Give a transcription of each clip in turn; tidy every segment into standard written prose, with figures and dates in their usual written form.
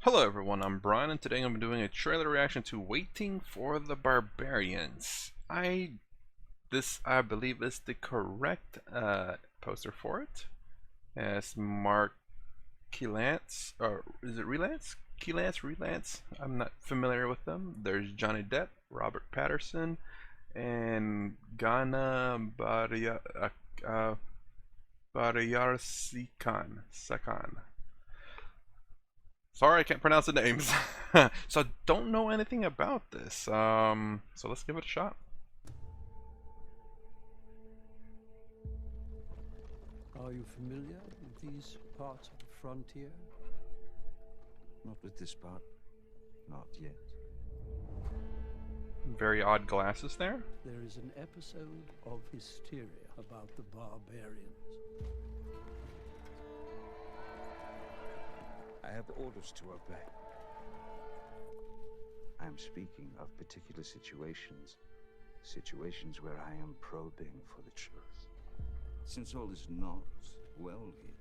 Hello everyone, I'm Brian and today I'm doing a trailer reaction to Waiting for the Barbarians. I believe is the correct poster for it. As Mark Keylance, or is it Relance? Relance? I'm not familiar with them. There's Johnny Depp, Robert Patterson, and Ghana Barayarsikan. Sakan. Sorry, I can't pronounce the names. So I don't know anything about this. So let's give it a shot. Are you familiar with these parts of the frontier? Not with this part. Not yet. Very odd glasses there. There is an episode of hysteria about the barbarians. I have orders to obey. I am speaking of particular situations. Situations where I am probing for the truth. Since all is not well here,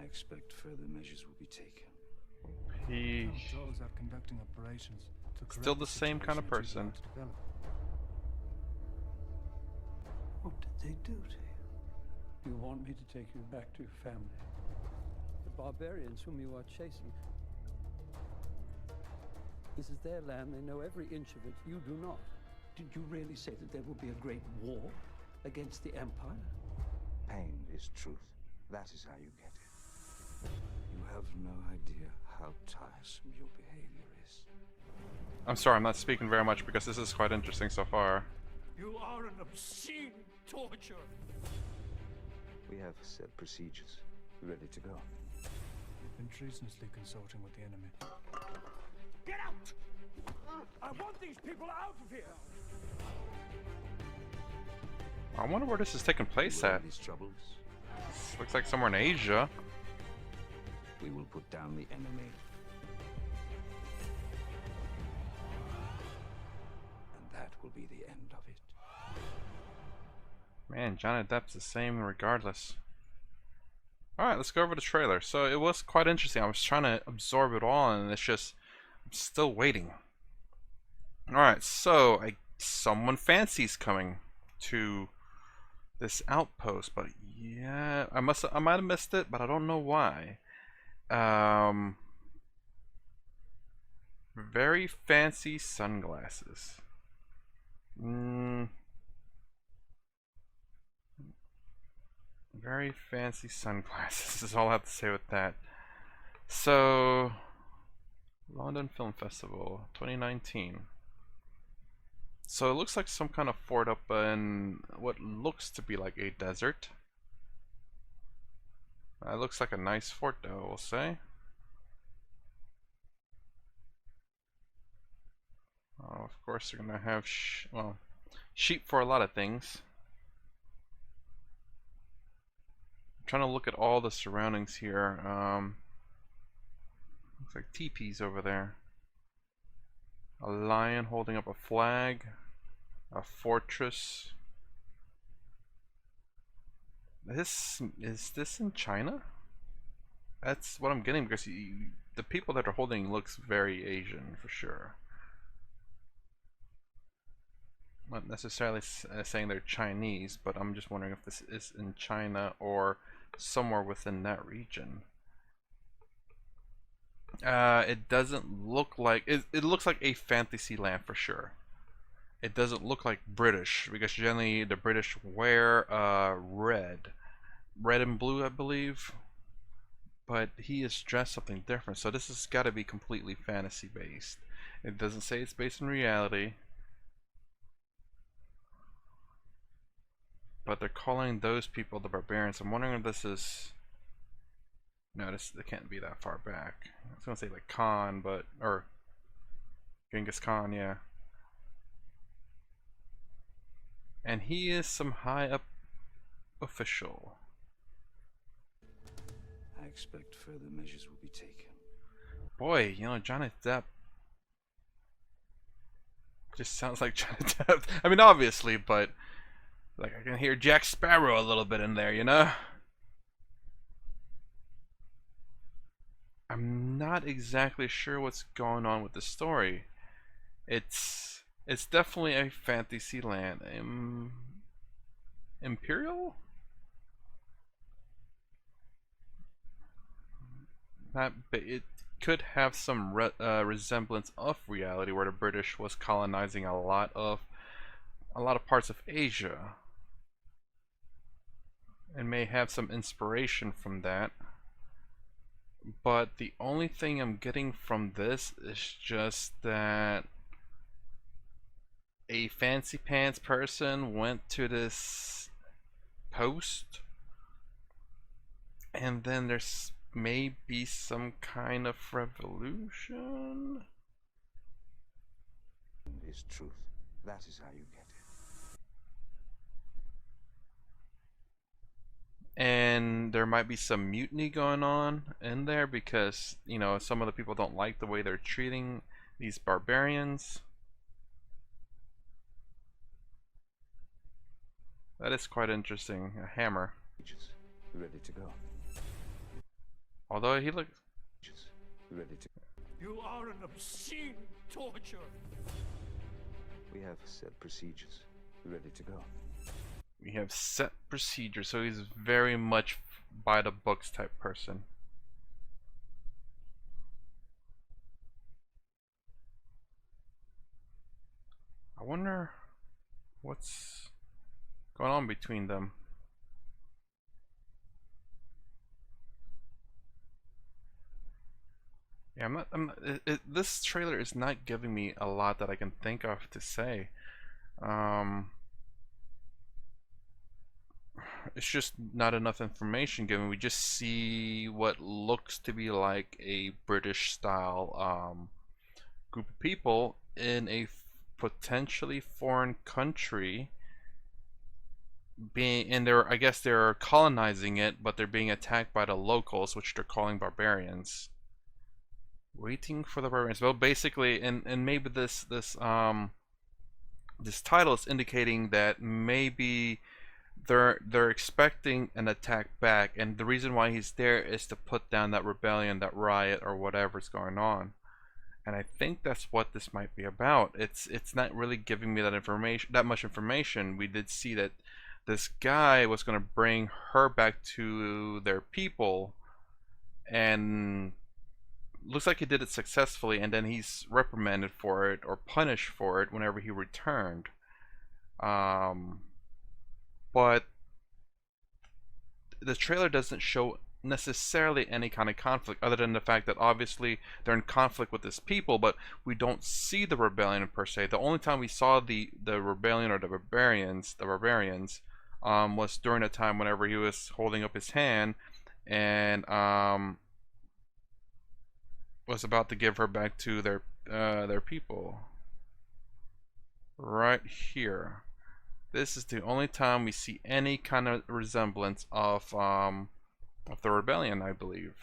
I expect further measures will be taken. He Patrols are conducting operations to correct still the same kind of situation person. that you've developed. What did they do to you? You want me to take you back to your family? The barbarians whom you are chasing. This is their land. They know every inch of it. You do not. Did you really say that there will be a great war against the Empire? Pain is truth. That is how you get it. You have no idea how tiresome your behavior is. I'm sorry, I'm not speaking very much because this is quite interesting so far. You are an obscene torture. We have set procedures. Ready to go. You've been treasonously consorting with the enemy. Get out! I want these people out of here! I wonder where this is taking place You at. these troubles. This looks like somewhere in Asia. We will put down the enemy. And that will be the end of it. Man, Johnny Depp's the same regardless. Alright, let's go over the trailer. So it was quite interesting. I was trying to absorb it all and it's just I'm still waiting. Alright, so someone fancy's coming to this outpost, but yeah, I might have missed it, but I don't know why. Very fancy sunglasses. Very fancy sunglasses is all I have to say with that. So, London Film Festival 2019. So it looks like some kind of fort up in what looks to be like a desert. It looks like a nice fort though, we'll say. Of course they're gonna have sheep for a lot of things. I'm trying to look at all the surroundings here. Looks like teepees over there. A lion holding up a flag. A fortress. Is this in China? That's what I'm getting because the people that are holding looks very Asian for sure. Not necessarily saying they're Chinese, but I'm just wondering if this is in China or somewhere within that region. It doesn't look like it looks like a fantasy land for sure. It doesn't look like British because generally the British wear red and blue, I believe. But he is dressed something different, so this has got to be completely fantasy based. It doesn't say it's based in reality. But they're calling those people the barbarians. I'm wondering if this is... No, it can't be that far back. I was gonna say like Khan, but... Or... Genghis Khan, yeah. And he is some high up official. I expect further measures will be taken. Boy, you know, Johnny Depp just sounds like Johnny Depp. I mean, obviously, but like I can hear Jack Sparrow a little bit in there, you know? I'm not exactly sure what's going on with the story. It's definitely a fantasy land. Imperial? It could have some resemblance of reality, where the British was colonizing a lot of parts of Asia, and may have some inspiration from that. But the only thing I'm getting from this is just that a fancy pants person went to this post, and then there's maybe some kind of revolution. Is truth. That is how you get it. And there might be some mutiny going on in there because, you know, some of the people don't like the way they're treating these barbarians. That is quite interesting. A hammer. Ready to go. Although he looks... Ready to... You are an obscene torture. We have set procedures. Ready to go. We have set procedures, so he's very much by the books type person. I wonder what's going on between them. Yeah, this trailer is not giving me a lot that I can think of to say. It's just not enough information given. We just see what looks to be like a British style group of people in a potentially foreign country being, and I guess they're colonizing it, but they're being attacked by the locals, which they're calling barbarians. Waiting for the barbarians. Well, basically, and maybe this title is indicating that maybe they're expecting an attack back, and the reason why he's there is to put down that rebellion, that riot, or whatever's going on. And I think that's what this might be about. It's not really giving me that information, that much information. We did see that this guy was going to bring her back to their people, and looks like he did it successfully, and then he's reprimanded for it or punished for it whenever he returned. But the trailer doesn't show necessarily any kind of conflict, other than the fact that obviously they're in conflict with his people, but we don't see the rebellion per se. The only time we saw the rebellion or the barbarians was during a time whenever he was holding up his hand and was about to give her back to their people. Right here. This is the only time we see any kind of resemblance of the rebellion, I believe.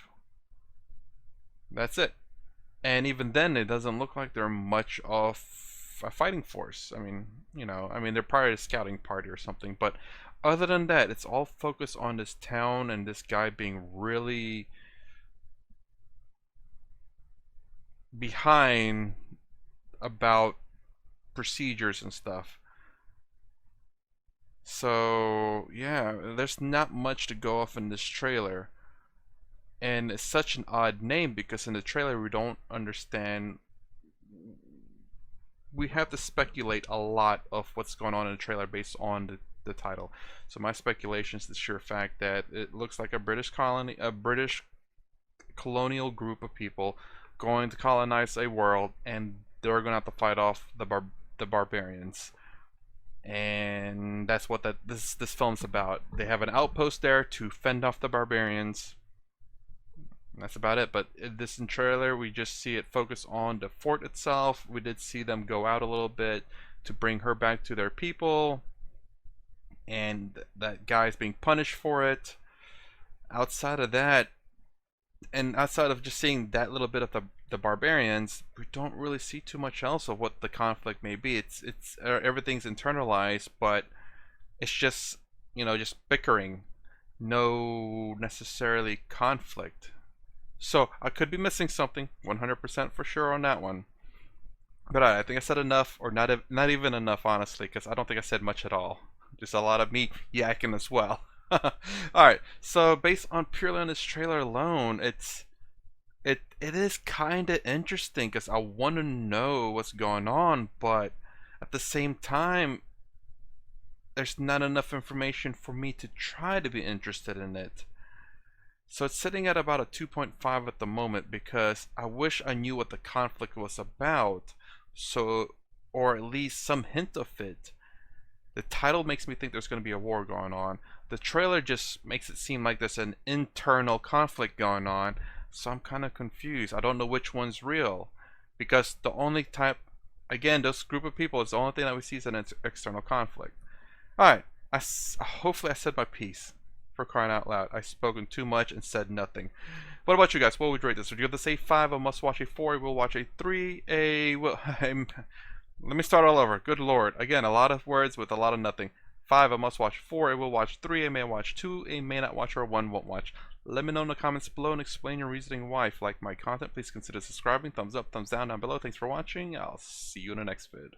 That's it. And even then, it doesn't look like they're much of a fighting force. I mean, you know, they're probably a scouting party or something. But other than that, it's all focused on this town and this guy being really behind about procedures and stuff. So yeah, there's not much to go off in this trailer, and it's such an odd name because in the trailer we don't understand. We have to speculate a lot of what's going on in the trailer based on the title. So my speculation is the sheer fact that it looks like a British colonial group of people going to colonize a world, and they're going to have to fight off the barbarians. And that's what this film's about. They have an outpost there to fend off the barbarians. That's about it. But in this trailer, we just see it focus on the fort itself. We did see them go out a little bit to bring her back to their people, and that guy's being punished for it. Outside of that, and outside of just seeing that little bit of the barbarians, we don't really see too much else of what the conflict may be. It's everything's internalized, but it's just, you know, just bickering, no necessarily conflict. So I could be missing something, 100% for sure on that one. But I think I said enough, or not even enough, honestly, because I don't think I said much at all. Just a lot of me yakking as well. Alright, so based on purely on this trailer alone, it is kind of interesting because I want to know what's going on, but at the same time, there's not enough information for me to try to be interested in it. So it's sitting at about a 2.5 at the moment because I wish I knew what the conflict was about, so, or at least some hint of it. The title makes me think there's going to be a war going on. The trailer just makes it seem like there's an internal conflict going on, so I'm kind of confused. I don't know which one's real, because the only type, again, this group of people is the only thing that we see is an external conflict. Alright, hopefully I said my piece. For crying out loud, I've spoken too much and said nothing. What about you guys? What would you rate this? Would you give this a 5, a must watch, a 4, a will watch, a 3, a will... Let me start all over. Good lord. Again, a lot of words with a lot of nothing. 5, a must watch, 4, a will watch, 3, a may watch, 2, a may not watch, or 1 won't watch. Let me know in the comments below and explain your reasoning why. If you like my content, please consider subscribing. Thumbs up, thumbs down below. Thanks for watching. I'll see you in the next vid.